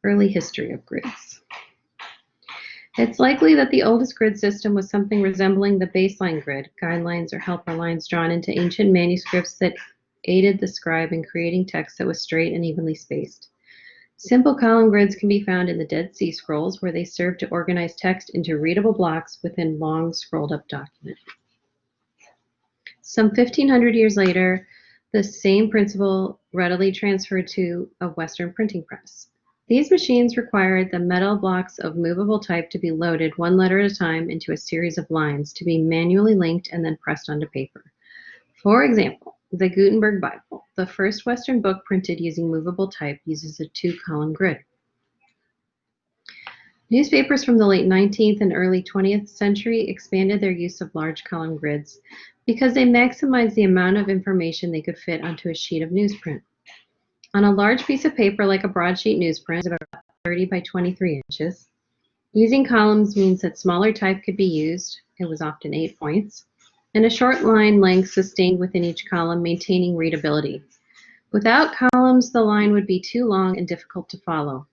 Early history of grids. It's likely that the oldest grid system was something resembling the baseline grid, guidelines or helper lines drawn into ancient manuscripts that aided the scribe in creating text that was straight and evenly spaced. Simple column grids can be found in the Dead Sea Scrolls, where they serve to organize text into readable blocks within long scrolled-up documents. Some 1,500 years later, the same principle readily transferred to a Western printing press. These machines required the metal blocks of movable type to be loaded one letter at a time into a series of lines to be manually linked and then pressed onto paper. For example, the Gutenberg Bible, the first Western book printed using movable type, uses a 2-column grid. Newspapers from the late 19th and early 20th century expanded their use of large column grids because they maximized the amount of information they could fit onto a sheet of newsprint. On a large piece of paper like a broadsheet newsprint, about 30 by 23 inches, using columns means that smaller type could be used, it was often 8 points, and a short line length sustained within each column, maintaining readability. Without columns, the line would be too long and difficult to follow.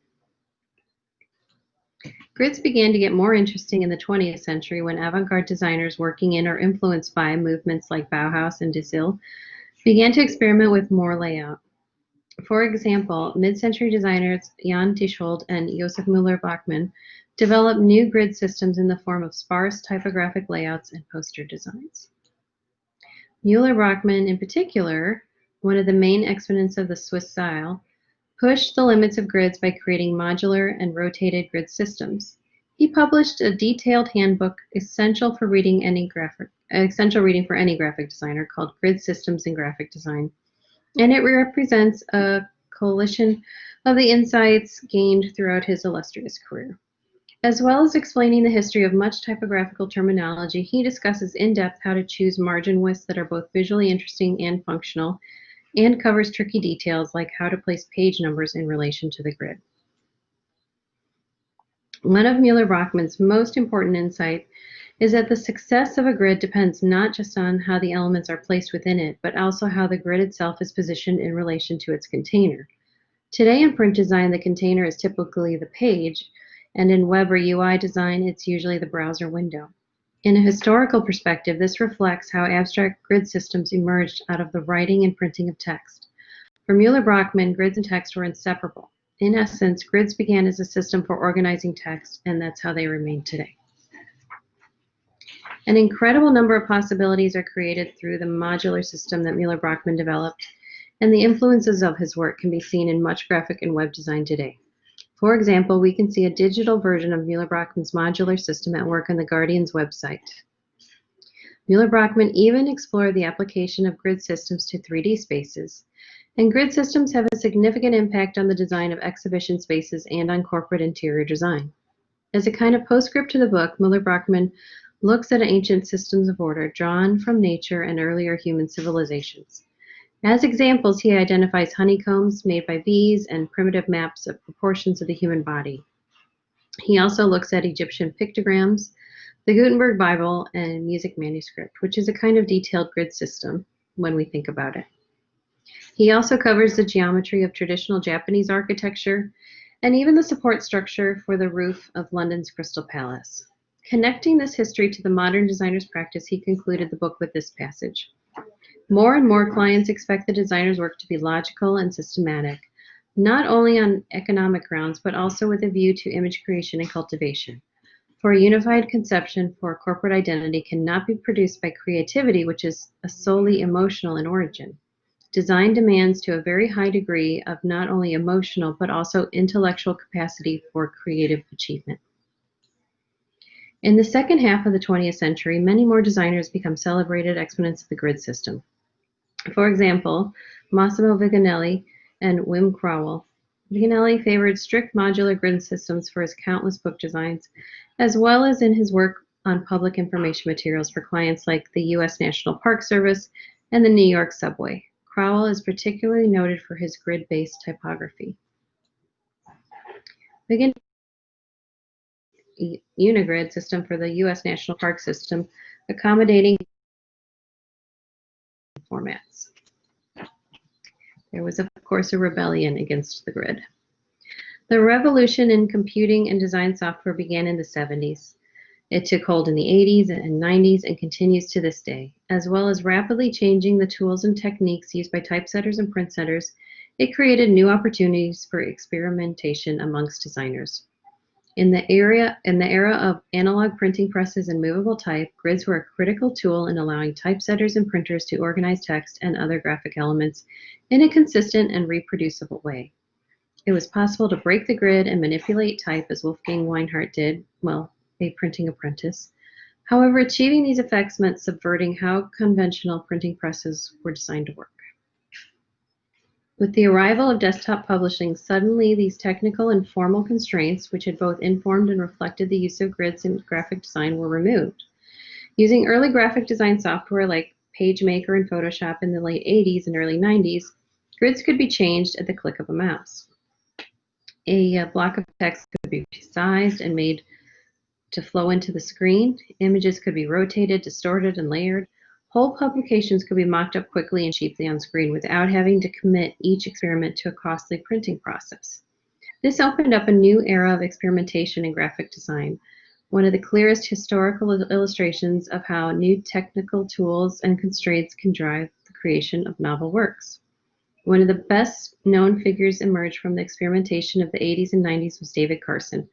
Grids began to get more interesting in the 20th century when avant-garde designers working in or influenced by movements like Bauhaus and Desilles began to experiment with more layout. For example, mid-century designers Jan Tischold and Josef Müller-Bachmann developed new grid systems in the form of sparse typographic layouts and poster designs. Müller-Bachmann, in particular, one of the main exponents of the Swiss style, pushed the limits of grids by creating modular and rotated grid systems. He published a detailed handbook essential reading for any graphic designer called Grid Systems in Graphic Design, and it represents a coalition of the insights gained throughout his illustrious career. As well as explaining the history of much typographical terminology, he discusses in depth how to choose margin widths that are both visually interesting and functional, and covers tricky details like how to place page numbers in relation to the grid. One of Müller-Bachmann's most important insight is that the success of a grid depends not just on how the elements are placed within it, but also how the grid itself is positioned in relation to its container. Today in print design, the container is typically the page, and in web or UI design, it's usually the browser window. In a historical perspective, this reflects how abstract grid systems emerged out of the writing and printing of text. For Müller-Bachmann, grids and text were inseparable. In essence, grids began as a system for organizing text, and that's how they remain today. An incredible number of possibilities are created through the modular system that Müller-Bachmann developed, and the influences of his work can be seen in much graphic and web design today. For example, we can see a digital version of Müller-Bachmann's modular system at work on the Guardian's website. Müller-Bachmann even explored the application of grid systems to 3D spaces, and grid systems have a significant impact on the design of exhibition spaces and on corporate interior design. As a kind of postscript to the book, Müller-Bachmann looks at ancient systems of order drawn from nature and earlier human civilizations. As examples, he identifies honeycombs made by bees and primitive maps of proportions of the human body. He also looks at Egyptian pictograms, the Gutenberg Bible, and music manuscript, which is a kind of detailed grid system when we think about it. He also covers the geometry of traditional Japanese architecture and even the support structure for the roof of London's Crystal Palace. Connecting this history to the modern designer's practice, he concluded the book with this passage. More and more clients expect the designer's work to be logical and systematic, not only on economic grounds, but also with a view to image creation and cultivation. For a unified conception for a corporate identity cannot be produced by creativity, which is solely emotional in origin. Design demands to a very high degree of not only emotional, but also intellectual capacity for creative achievement. In the second half of the 20th century, many more designers become celebrated exponents of the grid system. For example, Massimo Viganelli and Wim Crawell. Viganelli favored strict modular grid systems for his countless book designs, as well as in his work on public information materials for clients like the U.S. National Park Service and the New York Subway. Crawell is particularly noted for his grid-based typography. Viganelli Unigrid system for the U.S. National Park System, accommodating formats. There was, of course, a rebellion against the grid. The revolution in computing and design software began in the 70s. It took hold in the 80s and 90s and continues to this day. As well as rapidly changing the tools and techniques used by typesetters and print setters, it created new opportunities for experimentation amongst designers. In the era of analog printing presses and movable type, grids were a critical tool in allowing typesetters and printers to organize text and other graphic elements in a consistent and reproducible way. It was possible to break the grid and manipulate type as Wolfgang Weinhardt did, well, a printing apprentice. However, achieving these effects meant subverting how conventional printing presses were designed to work. With the arrival of desktop publishing, suddenly these technical and formal constraints, which had both informed and reflected the use of grids in graphic design, were removed. Using early graphic design software like PageMaker and Photoshop in the late 80s and early 90s, grids could be changed at the click of a mouse. A block of text could be resized and made to flow into the screen. Images could be rotated, distorted, and layered. Whole publications could be mocked up quickly and cheaply on screen without having to commit each experiment to a costly printing process. This opened up a new era of experimentation in graphic design, one of the clearest historical illustrations of how new technical tools and constraints can drive the creation of novel works. One of the best known figures emerged from the experimentation of the 80s and 90s was David Carson,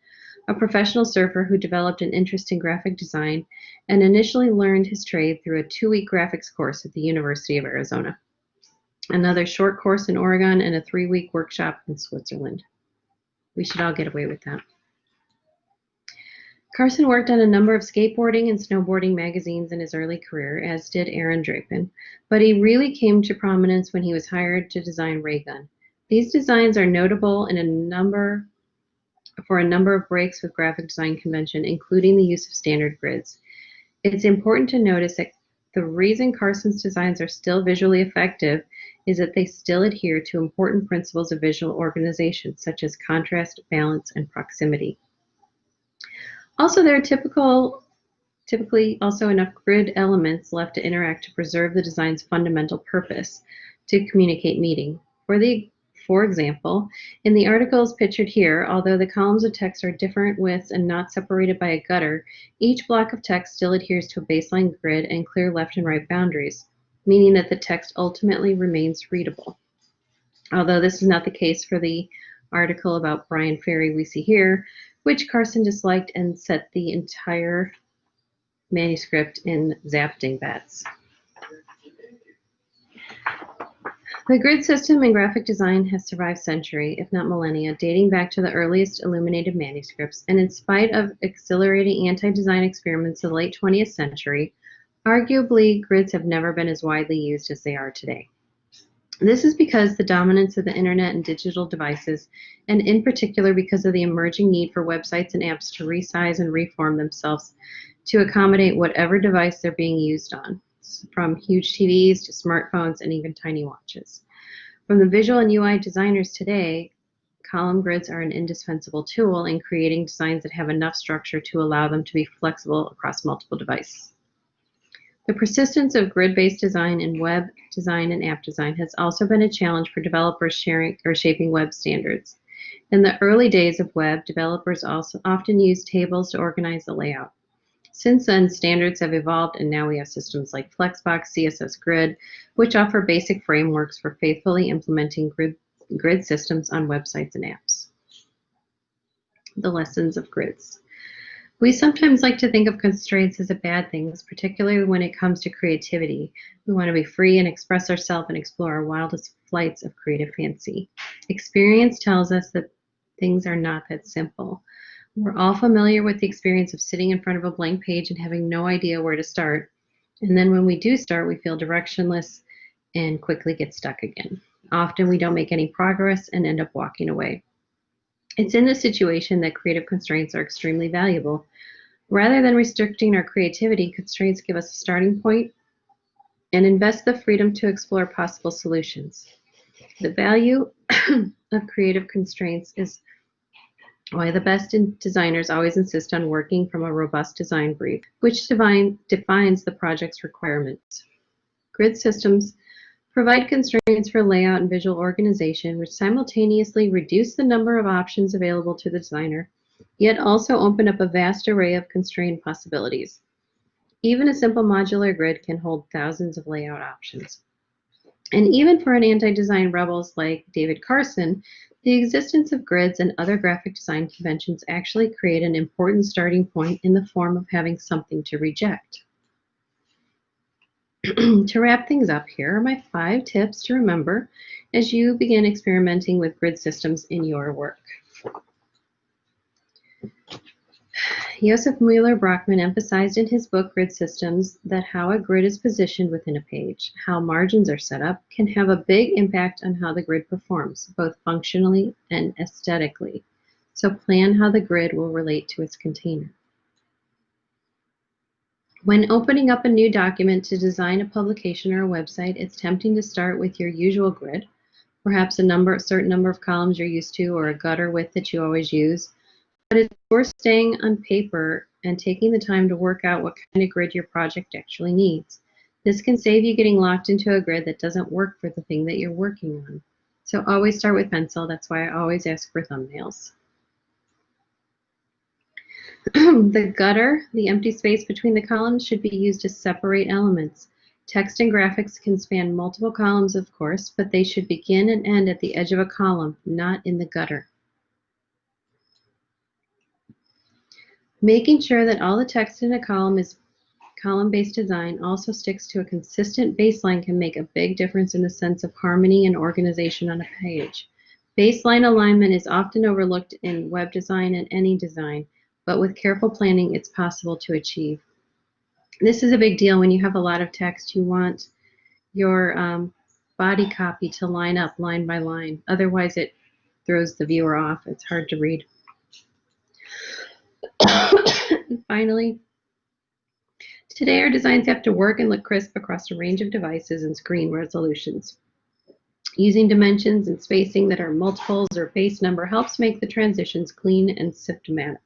a professional surfer who developed an interest in graphic design and initially learned his trade through a 2-week graphics course at the University of Arizona, another short course in Oregon, and a 3-week workshop in Switzerland. We should all get away with that. Carson worked on a number of skateboarding and snowboarding magazines in his early career, as did Aaron Drapin, but he really came to prominence when he was hired to design Raygun. These designs are notable for a number of breaks with graphic design convention, including the use of standard grids. It's important to notice that the reason Carson's designs are still visually effective is that they still adhere to important principles of visual organization, such as contrast, balance, and proximity. Also, there are typically also enough grid elements left to interact to preserve the design's fundamental purpose, to communicate meaning. For example, in the articles pictured here, although the columns of text are different widths and not separated by a gutter, each block of text still adheres to a baseline grid and clear left and right boundaries, meaning that the text ultimately remains readable. Although this is not the case for the article about Brian Ferry we see here, which Carson disliked and set the entire manuscript in zap dingbats. The grid system in graphic design has survived centuries, if not millennia, dating back to the earliest illuminated manuscripts, and in spite of exhilarating anti-design experiments of the late 20th century, arguably grids have never been as widely used as they are today. This is because the dominance of the internet and digital devices, and in particular because of the emerging need for websites and apps to resize and reform themselves to accommodate whatever device they're being used on, from huge TVs to smartphones and even tiny watches. From the visual and UI designers today, column grids are an indispensable tool in creating designs that have enough structure to allow them to be flexible across multiple devices. The persistence of grid-based design in web design and app design has also been a challenge for developers shaping web standards. In the early days of web, developers also often used tables to organize the layout. Since then, standards have evolved, and now we have systems like Flexbox, CSS Grid, which offer basic frameworks for faithfully implementing grid systems on websites and apps. The lessons of grids. We sometimes like to think of constraints as a bad thing, particularly when it comes to creativity. We want to be free and express ourselves and explore our wildest flights of creative fancy. Experience tells us that things are not that simple. We're all familiar with the experience of sitting in front of a blank page and having no idea where to start. And then when we do start, we feel directionless and quickly get stuck again. Often we don't make any progress and end up walking away. It's in this situation that creative constraints are extremely valuable. Rather than restricting our creativity, constraints give us a starting point and invest the freedom to explore possible solutions. The value of creative constraints is why the best designers always insist on working from a robust design brief, which defines the project's requirements. Grid systems Provide constraints for layout and visual organization, which simultaneously reduce the number of options available to the designer, yet also open up a vast array of constraint possibilities. Even a simple modular grid can hold thousands of layout options. And even for an anti-design rebels like David Carson, the existence of grids and other graphic design conventions actually create an important starting point in the form of having something to reject. To wrap things up, here are my 5 tips to remember as you begin experimenting with grid systems in your work. Josef Müller-Brockmann emphasized in his book Grid Systems that how a grid is positioned within a page, how margins are set up, can have a big impact on how the grid performs, both functionally and aesthetically. So plan how the grid will relate to its container. When opening up a new document to design a publication or a website, it's tempting to start with your usual grid, perhaps a certain number of columns you're used to, or a gutter width that you always use. But it's worth staying on paper and taking the time to work out what kind of grid your project actually needs. This can save you getting locked into a grid that doesn't work for the thing that you're working on. So always start with pencil. That's why I always ask for thumbnails. The gutter, the empty space between the columns, should be used to separate elements. Text and graphics can span multiple columns, of course, but they should begin and end at the edge of a column, not in the gutter. Making sure that all the text in a column is column-based design also sticks to a consistent baseline can make a big difference in the sense of harmony and organization on a page. Baseline alignment is often overlooked in web design and any design, but with careful planning, it's possible to achieve. This is a big deal when you have a lot of text. You want your body copy to line up line by line. Otherwise, it throws the viewer off. It's hard to read. And finally, today our designs have to work and look crisp across a range of devices and screen resolutions. Using dimensions and spacing that are multiples or base number helps make the transitions clean and systematic.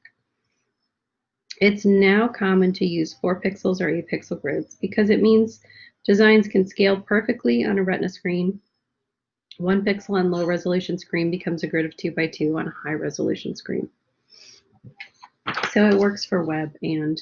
It's now common to use 4 pixels or 8 pixel grids because it means designs can scale perfectly on a Retina screen. 1 pixel on low resolution screen becomes a grid of 2 by 2 on a high resolution screen. So it works for web and